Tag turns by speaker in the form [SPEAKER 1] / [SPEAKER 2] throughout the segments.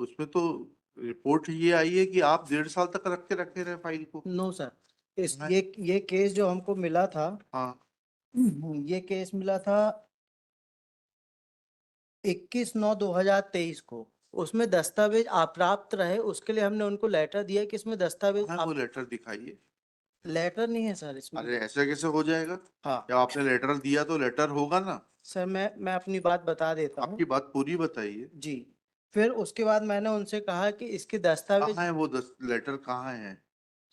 [SPEAKER 1] उसमें तो रिपोर्ट ये आई है कि आप 1.5 साल तक रखे रहे फाइल को।
[SPEAKER 2] नो सर, इस
[SPEAKER 1] हाँ।
[SPEAKER 2] ये केस जो हमको मिला था,
[SPEAKER 1] हाँ,
[SPEAKER 2] ये केस मिला था 21/9/2023 को। उसमें दस्तावेज अप्राप्त रहे, उसके लिए हमने उनको लेटर दिया कि इसमें दस्तावेज
[SPEAKER 1] हाँ वो लेटर दिखाइए।
[SPEAKER 2] लेटर नहीं है सर इसमें।
[SPEAKER 1] अरे ऐसे कैसे हो जाएगा?
[SPEAKER 2] हाँ
[SPEAKER 1] जब आपने लेटर दिया तो लेटर होगा ना।
[SPEAKER 2] सर, मैं अपनी बात बता देता हूँ।
[SPEAKER 1] आपकी बात पूरी बताइए।
[SPEAKER 2] जी, फिर उसके बाद मैंने उनसे कहा कि इसके दस्तावेज।
[SPEAKER 1] कहाँ है वो लेटर कहाँ है?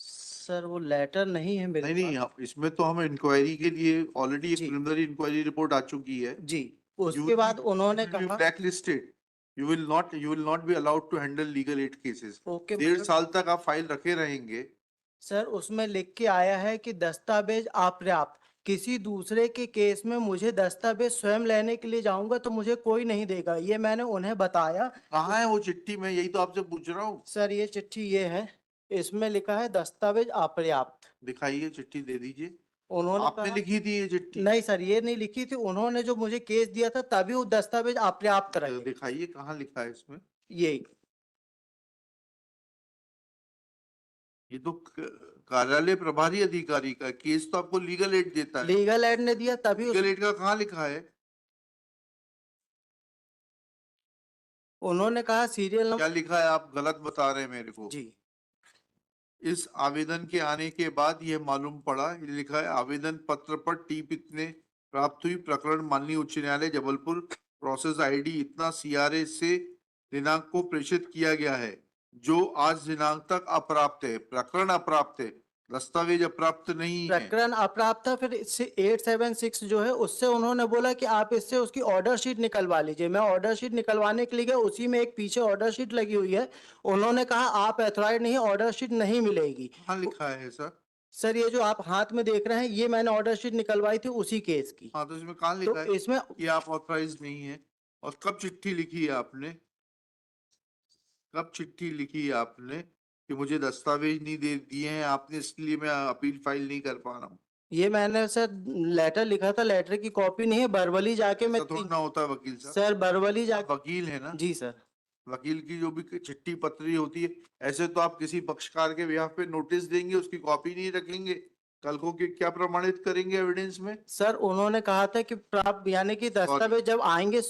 [SPEAKER 2] सर वो लेटर नहीं है मेरे
[SPEAKER 1] नहीं
[SPEAKER 2] पास।
[SPEAKER 1] नहीं, इसमें तो हम इंक्वायरी के लिए ऑलरेडी एक
[SPEAKER 2] जी
[SPEAKER 1] प्रिलिमिनरी इंक्वायरी रिपोर्ट आ चुकी है।
[SPEAKER 2] जी,
[SPEAKER 1] यू
[SPEAKER 2] उसके
[SPEAKER 1] विल
[SPEAKER 2] बाद उन्होंने
[SPEAKER 1] बी
[SPEAKER 2] कहा
[SPEAKER 1] black listed. You will not be allowed to handle legal aid cases.
[SPEAKER 2] Okay
[SPEAKER 1] 1.5 साल तक आप फाइल रखे रहेंगे।
[SPEAKER 2] सर, उसमें लिख के आया है कि दस्तावेज अपर्याप्त। किसी दूसरे के केस में मुझे दस्तावेज स्वयं लेने के लिए जाऊंगा तो मुझे कोई नहीं देगा, ये मैंने उन्हें बताया।
[SPEAKER 1] कहाँ है वो चिट्ठी? मैं यही तो आपसे पूछ रहा हूँ।
[SPEAKER 2] सर ये चिट्ठी ये है, इसमें लिखा है दस्तावेज अपर्याप्त।
[SPEAKER 1] दिखाइए, चिट्ठी दे दीजिए।
[SPEAKER 2] उन्होंने
[SPEAKER 1] आपने
[SPEAKER 2] कहा
[SPEAKER 1] लिखी थी ये चिट्ठी?
[SPEAKER 2] नहीं सर, ये नहीं लिखी थी, उन्होंने जो मुझे केस दिया था तभी वो दस्तावेज अपर्याप्त रहे।
[SPEAKER 1] दिखाइए कहाँ लिखा है इसमें।
[SPEAKER 2] ये
[SPEAKER 1] ये तो कार्यालय प्रभारी अधिकारी का केस तो आपको लीगल एड देता है।
[SPEAKER 2] लीगल एड ने दिया तभी
[SPEAKER 1] लीगल एड का कहाँ लिखा है?
[SPEAKER 2] उन्होंने कहा सीरियल
[SPEAKER 1] क्या
[SPEAKER 2] नंबर।
[SPEAKER 1] लिखा है? आप गलत बता रहे हैं मेरे को।
[SPEAKER 2] जी
[SPEAKER 1] इस आवेदन के आने के बाद यह मालूम पड़ा, ये लिखा है आवेदन पत्र पर टीप इतने प्राप्त हुई, प्रकरण माननीय उच्च न्यायालय जबलपुर, प्रोसेस आईडी इतना सीआरए से दिनांक को प्रेषित किया गया है, जो आज दिनांक तक अप्राप्त है। प्रकरण अप्राप्त है, दस्तावेज अप्राप्त नहीं है।
[SPEAKER 2] प्रकरण अप्राप्त था। फिर इससे 876 जो है उससे उन्होंने बोला कि आप इससे उसकी ऑर्डर शीट निकलवा लीजिए। मैं ऑर्डर शीट निकलवाने के लिए गया, उसी में एक पीछे ऑर्डर शीट लगी हुई है। उन्होंने कहा आप एथॉराइज नहीं, ऑर्डर शीट नहीं मिलेगी।
[SPEAKER 1] कहाँ लिखा है सर?
[SPEAKER 2] सर ये जो आप हाथ में देख रहे हैं, ये मैंने ऑर्डर शीट निकलवाई थी उसी केस की।
[SPEAKER 1] हाँ, तो इसमें कहाँ
[SPEAKER 2] तो
[SPEAKER 1] लिखा है
[SPEAKER 2] इसमें
[SPEAKER 1] कि आप ऑथराइज नहीं है? और कब चिट्ठी लिखी है आपने? कब चिट्ठी लिखी है आपने कि मुझे दस्तावेज नहीं दे दिए हैं आपने, इसलिए मैं अपील फाइल नहीं कर पा रहा हूँ?
[SPEAKER 2] ये मैंने सर लेटर लिखा था, लेटर की कॉपी नहीं है, बरवली जाके मैं
[SPEAKER 1] ऐसा थोड़ा ना होता है वकील साहब।
[SPEAKER 2] सर बरवली
[SPEAKER 1] आप
[SPEAKER 2] जाके।
[SPEAKER 1] वकील है ना?
[SPEAKER 2] जी सर।
[SPEAKER 1] वकील की जो भी चिट्ठी पत्री होती है, ऐसे तो आप किसी पक्षकार के ब्याह पे नोटिस देंगे, उसकी कॉपी नहीं रखेंगे, कल को क्या प्रमाणित करेंगे एविडेंस में?
[SPEAKER 2] सर उन्होंने कहा था कि प्राप्त यानी कि
[SPEAKER 1] सॉरी।
[SPEAKER 2] दस्तावेज जब आएंगे,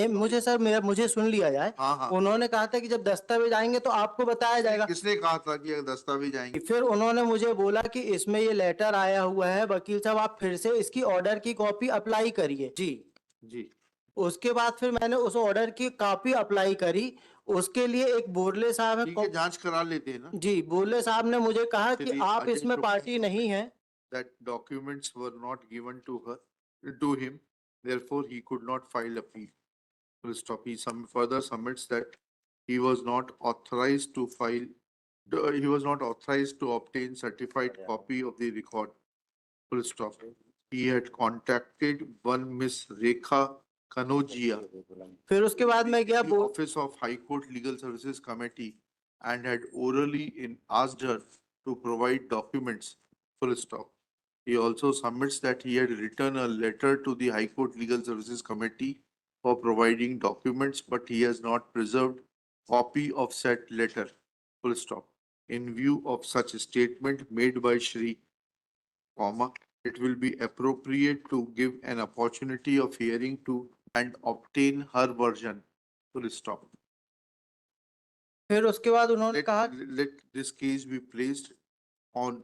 [SPEAKER 2] मुझे सर मेरा मुझे सुन लिया जाए।
[SPEAKER 1] हाँ हाँ।
[SPEAKER 2] उन्होंने कहा था कि जब दस्तावेज आएंगे तो आपको बताया जाएगा।
[SPEAKER 1] किसने कहा था कि अगर दस्तावेज आएंगे?
[SPEAKER 2] फिर उन्होंने मुझे बोला कि इसमें ये लेटर आया हुआ है वकील साहब, आप फिर से इसकी ऑर्डर की कॉपी अप्लाई करिए। जी,
[SPEAKER 1] जी।
[SPEAKER 2] उसके बाद फिर मैंने उस ऑर्डर की कॉपी अप्लाई करी। उसके लिए एक बोरले साहब
[SPEAKER 1] ठीक
[SPEAKER 2] है।
[SPEAKER 1] है, जांच करा लेते हैं ना।
[SPEAKER 2] जी, बोरले साहब ने मुझे कहा कि
[SPEAKER 1] Actually,
[SPEAKER 2] आप
[SPEAKER 1] I just
[SPEAKER 2] इसमें पार्टी नहीं है।
[SPEAKER 1] that documents were not given to him, therefore he could not file appeal. Full stop. He further submits that he was not authorized to file. He was not authorized to obtain certified copy of the record. Full stop. He had contacted one Miss Rekha Kanojia,
[SPEAKER 2] फिर उसके बाद मैं गया
[SPEAKER 1] the Office of High Court Legal Services Committee, and had asked her to provide documents. Full stop. He also submits that he had written a letter to the High Court Legal Services Committee for providing documents, but he has not preserved copy of said letter. Full stop. In view of such a statement made by Shri, comma, it will be appropriate to give an opportunity of hearing to and obtain her version. Full stop.
[SPEAKER 2] फिर उसके बाद उन्होंने कहा
[SPEAKER 1] Let this case be placed on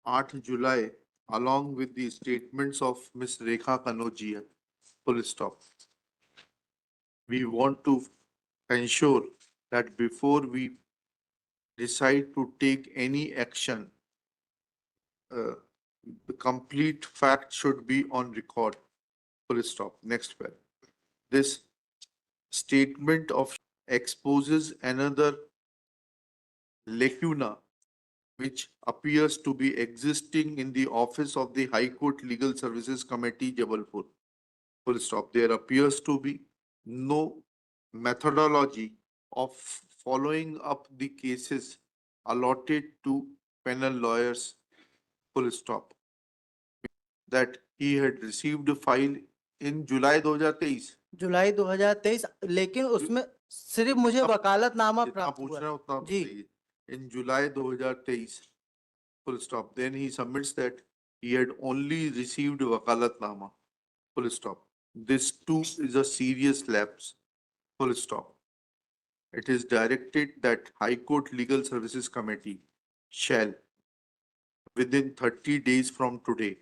[SPEAKER 1] 8 July along with the statements of Ms. Rekha Kanojia. Full stop. We want to ensure that before we decide to take any action, the complete fact should be on record. Full stop. Next paragraph. This statement of exposes another lacuna which appears to be existing in the office of the High Court Legal Services Committee, Jabalpur. Full stop. There appears to be no methodology of following up the cases allotted to penal lawyers. Full stop. That he had received a file in July 2023,
[SPEAKER 2] जुलाई 2023, लेकिन उसमें सिर्फ मुझे
[SPEAKER 1] अब
[SPEAKER 2] वकालतनामा
[SPEAKER 1] जितना
[SPEAKER 2] प्राप्त
[SPEAKER 1] पूछ
[SPEAKER 2] हुआ
[SPEAKER 1] रहे हैं उतना
[SPEAKER 2] जी।
[SPEAKER 1] बताइए. In July 2023, full stop. Then he submits that he had only received wakalatnama, full stop. This too is a serious lapse, full stop. It is directed that High Court Legal Services Committee shall, within 30 days from today,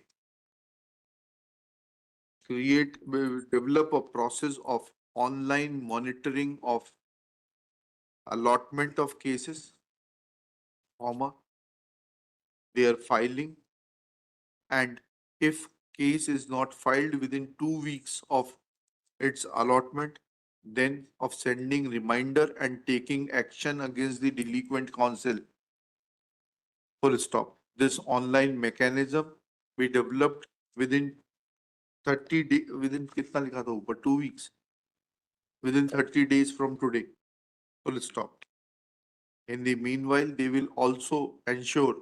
[SPEAKER 1] develop a process of online monitoring of allotment of cases, comma, their filing, and if case is not filed within 2 weeks of its allotment, then of sending reminder and taking action against the delinquent counsel. Full stop. This online mechanism we developed within 30 days, within कितना लिखा था ऊपर 2 weeks, within 30 days from today. Full stop. In the meanwhile, they will also ensure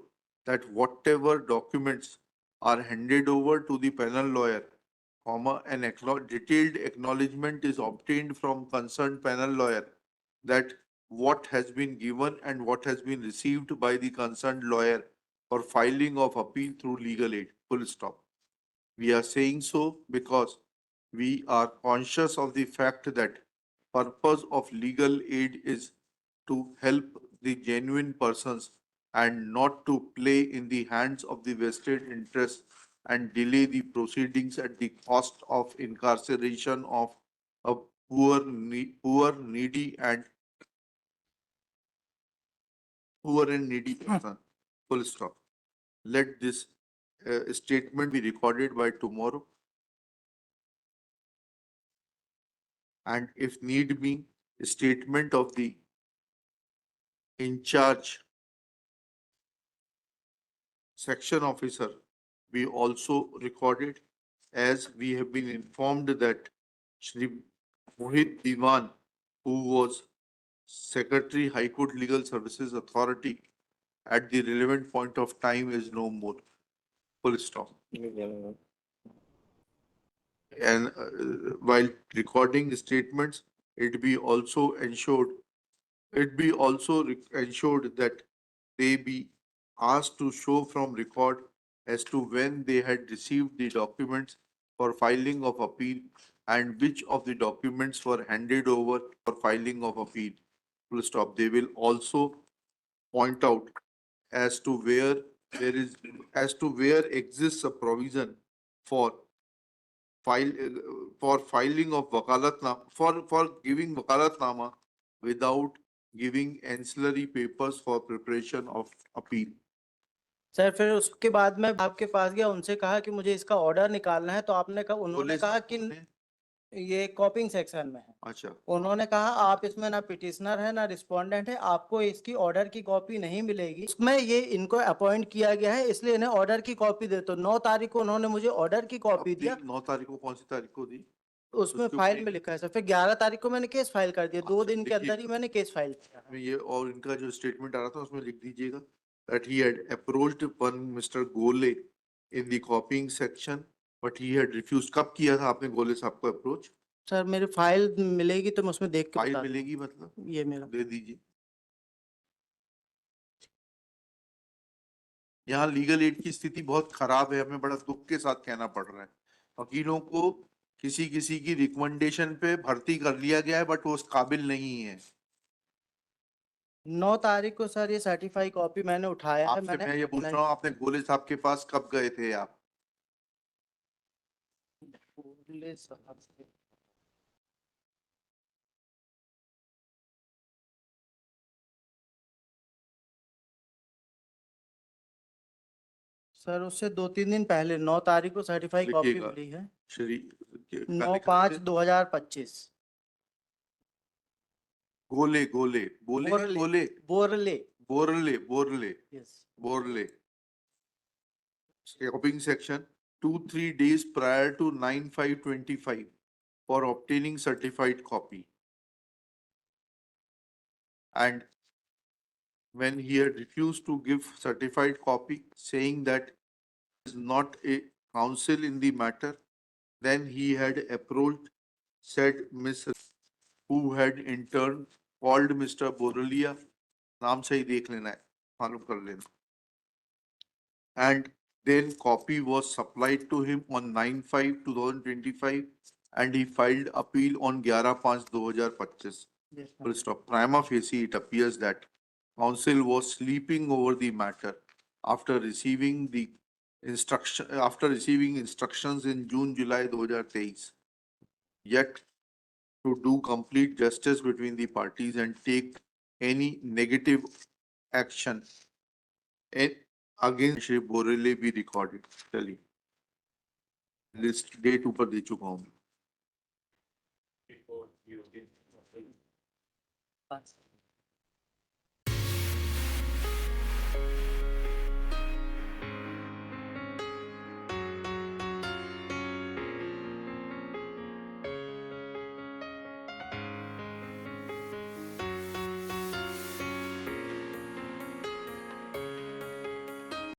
[SPEAKER 1] that whatever documents are handed over to the panel lawyer, comma, detailed acknowledgement is obtained from concerned panel lawyer that what has been given and what has been received by the concerned lawyer for filing of appeal through legal aid. Full stop. We are saying so because we are conscious of the fact that purpose of legal aid is to help the genuine persons and not to play in the hands of the vested interests and delay the proceedings at the cost of incarceration of a poor, needy and person. Full stop. Let this statement be recorded by tomorrow, and if need be, a statement of the in charge section officer be also recorded, as we have been informed that Shri Mohit Diwan, who was Secretary High Court Legal Services Authority at the relevant point of time, is no more. Full stop. And while recording statements, it be also ensured that they be asked to show from record as to when they had received the documents for filing of appeal and which of the documents were handed over for filing of appeal. Full stop. They will also point out as to where where exists a provision for filing of for giving wakalatnama without giving ancillary papers for preparation of appeal.
[SPEAKER 2] Sir फिर उसके बाद मैं आपके पास गया, उनसे कहा कि मुझे इसका ऑर्डर निकालना है, तो उन्होंने
[SPEAKER 1] बोले
[SPEAKER 2] कहा
[SPEAKER 1] साहब
[SPEAKER 2] कि
[SPEAKER 1] आपने?
[SPEAKER 2] ये कॉपिंग सेक्शन में है।
[SPEAKER 1] अच्छा,
[SPEAKER 2] उन्होंने कहा आप इसमें ना पिटिशनर है ना रिस्पोंडेंट है, आपको इसकी ऑर्डर की कॉपी नहीं मिलेगी। उसमें ये इनको अपॉइंट किया गया है, इसलिए इन्हें ऑर्डर की कॉपी दे। तो 9 तारीख को उन्होंने मुझे ऑर्डर की कॉपी
[SPEAKER 1] आपने
[SPEAKER 2] दिया,
[SPEAKER 1] 9 तारीख को कौन सी तारीख को दी?
[SPEAKER 2] उसमें
[SPEAKER 1] उसके
[SPEAKER 2] फाइल
[SPEAKER 1] ऊपर
[SPEAKER 2] में लिखा है सर। फिर 11 तारीख को मैंने केस फाइल कर दिया, 2
[SPEAKER 1] अच्छा,
[SPEAKER 2] दिन के अंदर ही मैंने केस फाइल किया।
[SPEAKER 1] में ये और इनका जो स्टेटमेंट आ रहा था उसमें लिख दीजिएगा that he had approached one Mr. Gole in the copying section, but he had refused. कब किया था आपने गोले साहब को अप्रोच?
[SPEAKER 2] सर मेरी फाइल मिलेगी तो मैं उसमें देख के
[SPEAKER 1] फाइल
[SPEAKER 2] बता
[SPEAKER 1] मिलेगी मतलब
[SPEAKER 2] दूं। ये मेरा
[SPEAKER 1] दे दीजिए। यहाँ लीगल एड की स्थिति बहुत खराब है, हमें बड़ा दुख के साथ कहना पड़ रहा है। वकीलों को किसी किसी की रिकमेंडेशन पे भर्ती कर लिया गया है, बट वो उस काबिल नहीं है।
[SPEAKER 2] 9 तारीख को सर ये सर्टिफाई कॉपी मैंने उठाया है।
[SPEAKER 1] आपसे मैं ये पूछ रहा हूँ, आपने गोले साहब के पास कब गए थे आप?
[SPEAKER 2] गोले साहब से सर उससे 2-3 दिन पहले 9 तारीख को सर्टिफाई कॉपी
[SPEAKER 1] लिखिएगा।
[SPEAKER 2] मिली है।
[SPEAKER 1] श्री
[SPEAKER 2] 9/5/2025।
[SPEAKER 1] गोले गोले बोले हैं,
[SPEAKER 2] बोरले
[SPEAKER 1] गोले
[SPEAKER 2] Borle
[SPEAKER 1] Borle Borle
[SPEAKER 2] yes.
[SPEAKER 1] Borle shopping section 2-3 days prior to 9/5/25 for obtaining certified copy, and when he had refused to give certified copy, saying that is not a counsel in the matter, Then he had approached said Miss, who had in turn called Mr. Borelia, नाम सही देख लेना है, मालूम कर लेना. And then copy was supplied to him on 9/5/2025 and he filed appeal on 11/5/2025.
[SPEAKER 2] Yes, ma'am.
[SPEAKER 1] Full stop. Prima facie, it appears that counsel was sleeping over the matter after receiving instructions in June, July 2023. Yet to do complete justice between the parties and take any negative action against Shri Borele be recorded. चलिए list date ऊपर दे चुका हूँ.